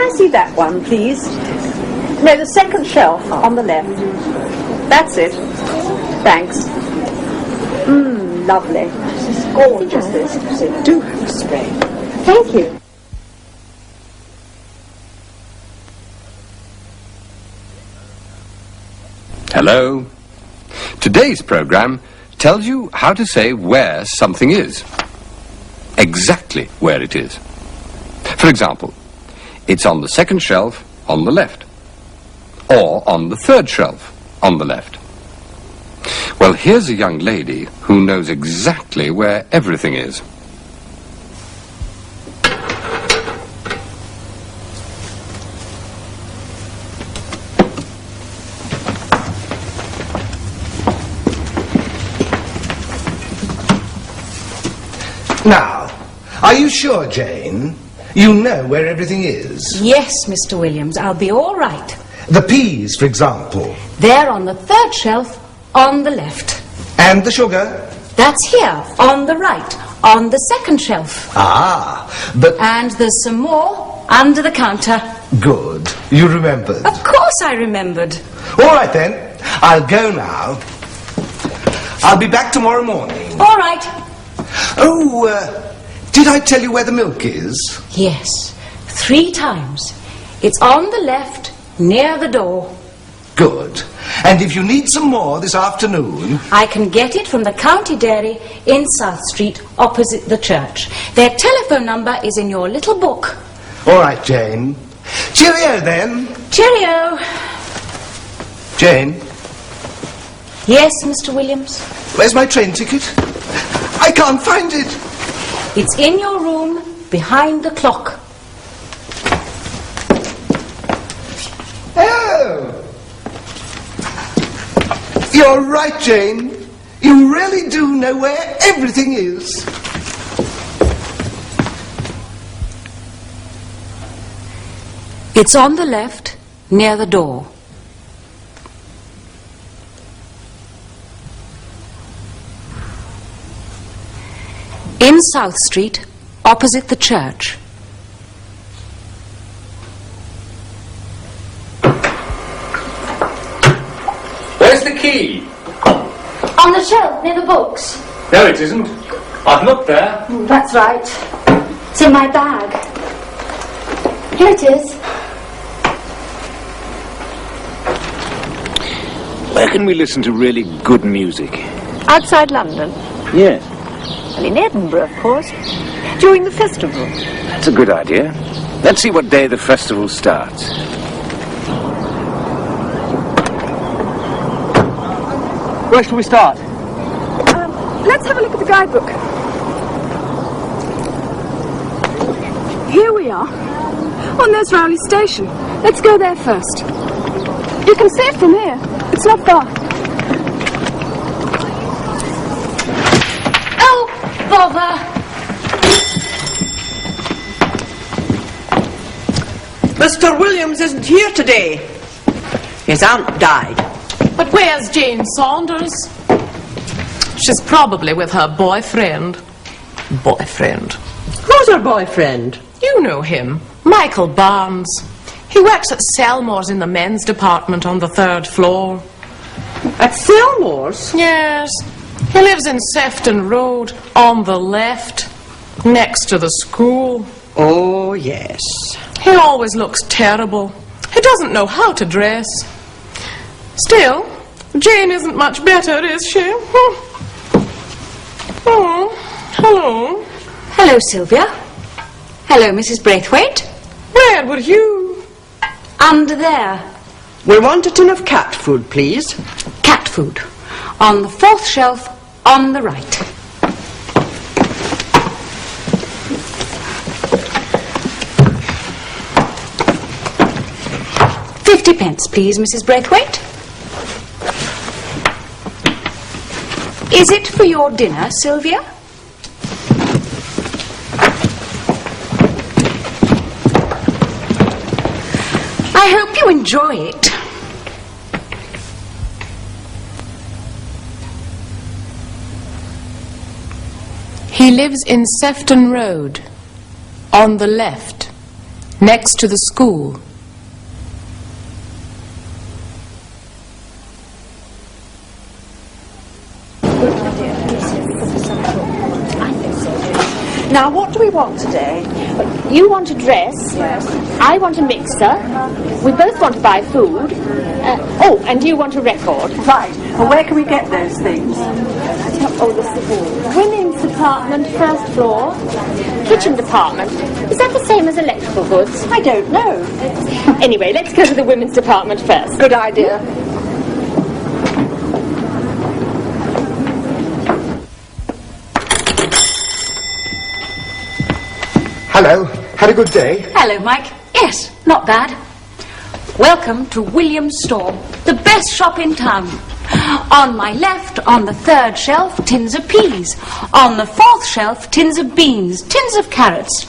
I see that one, please? No, the second shelf on the left. That's it. Thanks. Lovely. This is gorgeous, this. Do have a spray. Thank you. Hello. Today's program tells you how to say where something is. Exactly where it is. For example, it's on the second shelf on the left. Or on the third shelf on the left. Well, here's a young lady who knows exactly where everything is. Now, are you sure, Jane? You know where everything is? Yes, Mr. Williams, I'll be all right. The peas, for example. They're on the third shelf on the left. And the sugar? That's here, on the right, on the second shelf. Ah, but... And there's some more under the counter. Good. You remembered. Of course I remembered. All right, then. I'll go now. I'll be back tomorrow morning. All right. Oh, did I tell you where the milk is? Yes, 3 times. It's on the left, near the door. Good. And if you need some more this afternoon... I can get it from the county dairy in South Street, opposite the church. Their telephone number is in your little book. All right, Jane. Cheerio, then. Cheerio. Jane? Yes, Mr. Williams? Where's my train ticket? I can't find it. It's in your room, behind the clock. Oh! You're right, Jane. You really do know where everything is. It's on the left, near the door. In South Street, opposite the church. Where's the key? On the shelf near the books. No, it isn't. I've looked there. That's right. It's in my bag. Here it is. Where can we listen to really good music? Outside London? Yes. Well, in Edinburgh, of course. During the festival. That's a good idea. Let's see what day the festival starts. Where shall we start? Let's have a look at the guidebook. Here we are. Oh, there's Rowley Station. Let's go there first. You can see it from here. It's not far. Oh, bother! Mr. Williams isn't here today. His aunt died. But where's Jane Saunders? She's probably with her boyfriend. Boyfriend. Who's her boyfriend? You know him, Michael Barnes. He works at Selmore's in the men's department on the 3rd floor. At Selmore's? Yes. He lives in Sefton Road, on the left, next to the school. Oh, yes. He always looks terrible. He doesn't know how to dress. Still, Jane isn't much better, is she? Oh, hello. Hello, Sylvia. Hello, Mrs. Braithwaite. Where were you? Under there. We want a tin of cat food, please. Cat food. On the 4th shelf, on the right. £50, please, Mrs. Braithwaite. Is it for your dinner, Sylvia? I hope you enjoy it. He lives in Sefton Road, on the left, next to the school. Now, what do we want today? You want a dress. Yes. I want a mixer. We both want to buy food. Oh, and you want a record. Right. Well, where can we get those things? Oh, the women's department, first floor. Kitchen department. Is that the same as electrical goods? I don't know. Anyway, let's go to the women's department first. Good idea. Hello. Had a good day? Hello, Mike. Yes, not bad. Welcome to William's store, the best shop in town. On my left, on the third shelf, tins of peas. On the fourth shelf, tins of beans, tins of carrots.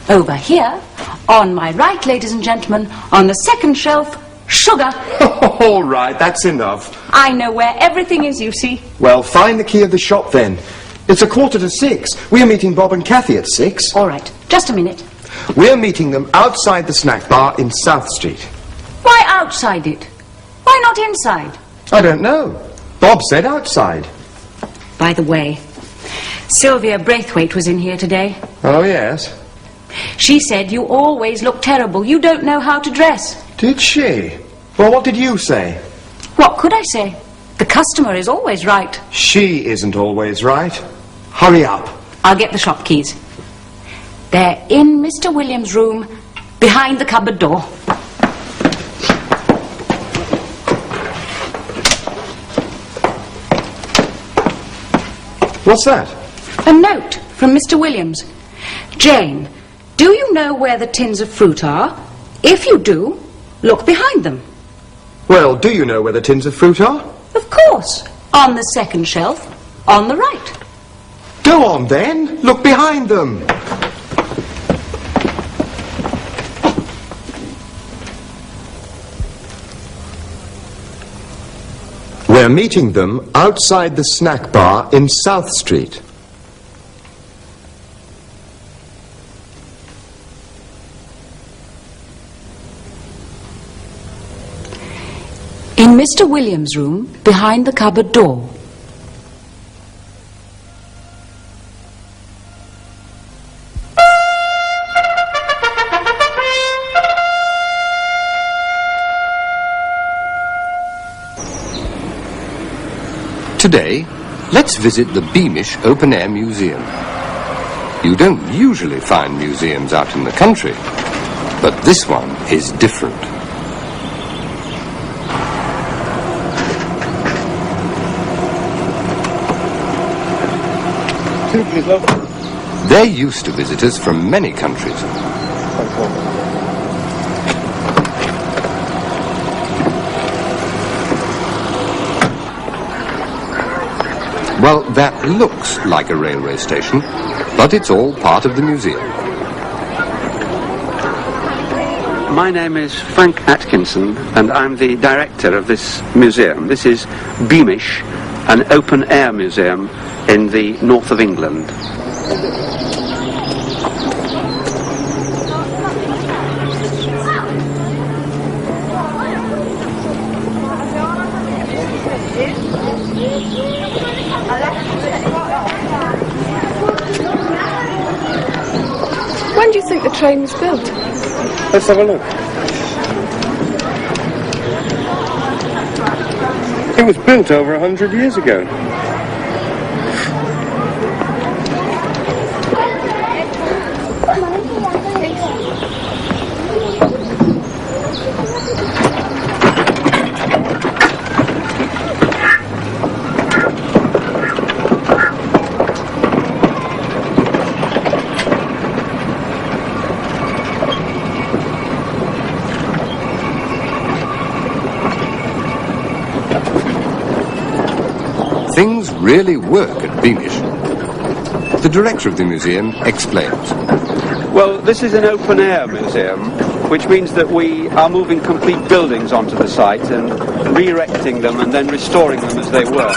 Over here, on my right, ladies and gentlemen, on the second shelf, sugar. All right, that's enough. I know where everything is, you see. Well, find the key of the shop then. It's 5:45. We are meeting Bob and Kathy at 6. All right, just a minute. We're meeting them outside the snack bar in South Street. Why outside it? Why not inside? I don't know. Bob said outside. By the way, Sylvia Braithwaite was in here today. Oh, yes. She said you always look terrible. You don't know how to dress. Did she? Well, what did you say? What could I say? The customer is always right. She isn't always right. Hurry up. I'll get the shop keys. They're in Mr. Williams' room, behind the cupboard door. What's that? A note from Mr. Williams. Jane, do you know where the tins of fruit are? If you do, look behind them. Well, do you know where the tins of fruit are? Of course. On the second shelf, on the right. Go on then. Look behind them. We're meeting them outside the snack bar in South Street. In Mr. Williams' room, behind the cupboard door. Today, let's visit the Beamish Open Air Museum. You don't usually find museums out in the country, but this one is different. They're used to visitors from many countries. Well, that looks like a railway station, but it's all part of the museum. My name is Frank Atkinson, and I'm the director of this museum. This is Beamish, an open-air museum in the north of England. When do you think the train was built? Let's have a look. It was built over 100 years ago. Things really work at Beamish. The director of the museum explains. Well, this is an open-air museum, which means that we are moving complete buildings onto the site and re-erecting them and then restoring them as they were.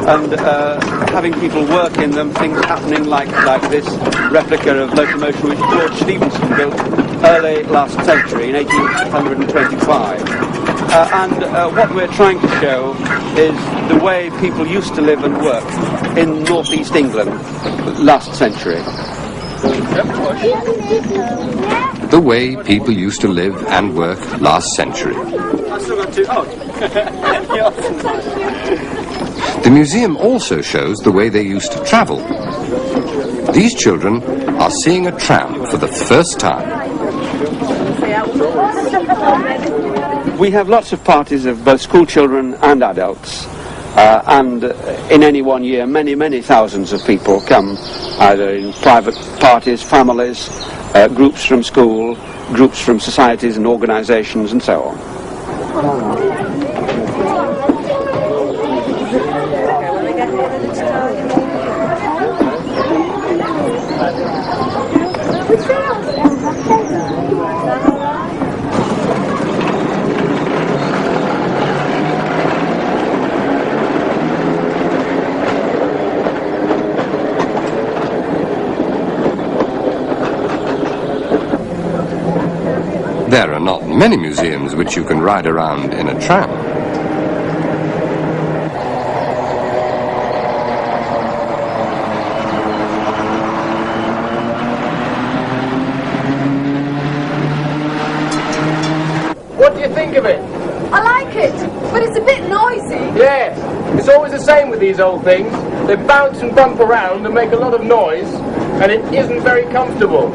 And having people work in them, things happening like this replica of locomotion which George Stephenson built early last century, in 1825. What we're trying to show is the way people used to live and work in northeast England last century. The way people used to live and work last century. The museum also shows the way they used to travel. These children are seeing a tram for the first time. We have lots of parties of both school children and adults, and in any one year many thousands of people come, either in private parties, families, groups from school, groups from societies and organisations and so on. There are not many museums which you can ride around in a tram. What do you think of it? I like it, but it's a bit noisy. Yes, it's always the same with these old things. They bounce and bump around and make a lot of noise, and it isn't very comfortable.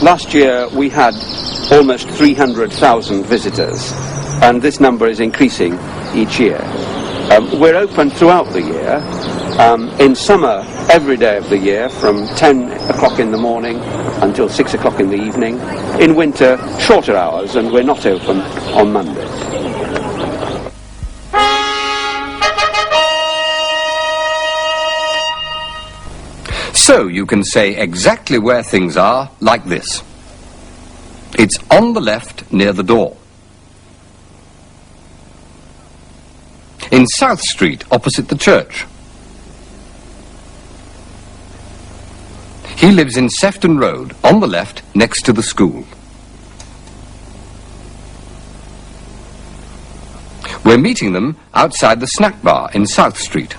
Last year we had almost 300,000 visitors, and this number is increasing each year. We're open throughout the year. In summer, every day of the year, from 10 o'clock in the morning until 6 o'clock in the evening. In winter, shorter hours, and we're not open on Mondays. So you can say exactly where things are like this. It's on the left near the door. In South Street, opposite the church. He lives in Sefton Road, on the left, next to the school. We're meeting them outside the snack bar in South Street.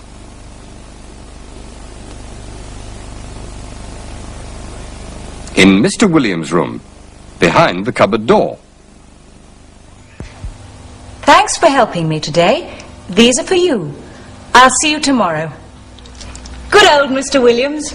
In Mr. Williams' room, behind the cupboard door. Thanks for helping me today. These are for you. I'll see you tomorrow. Good old Mr. Williams.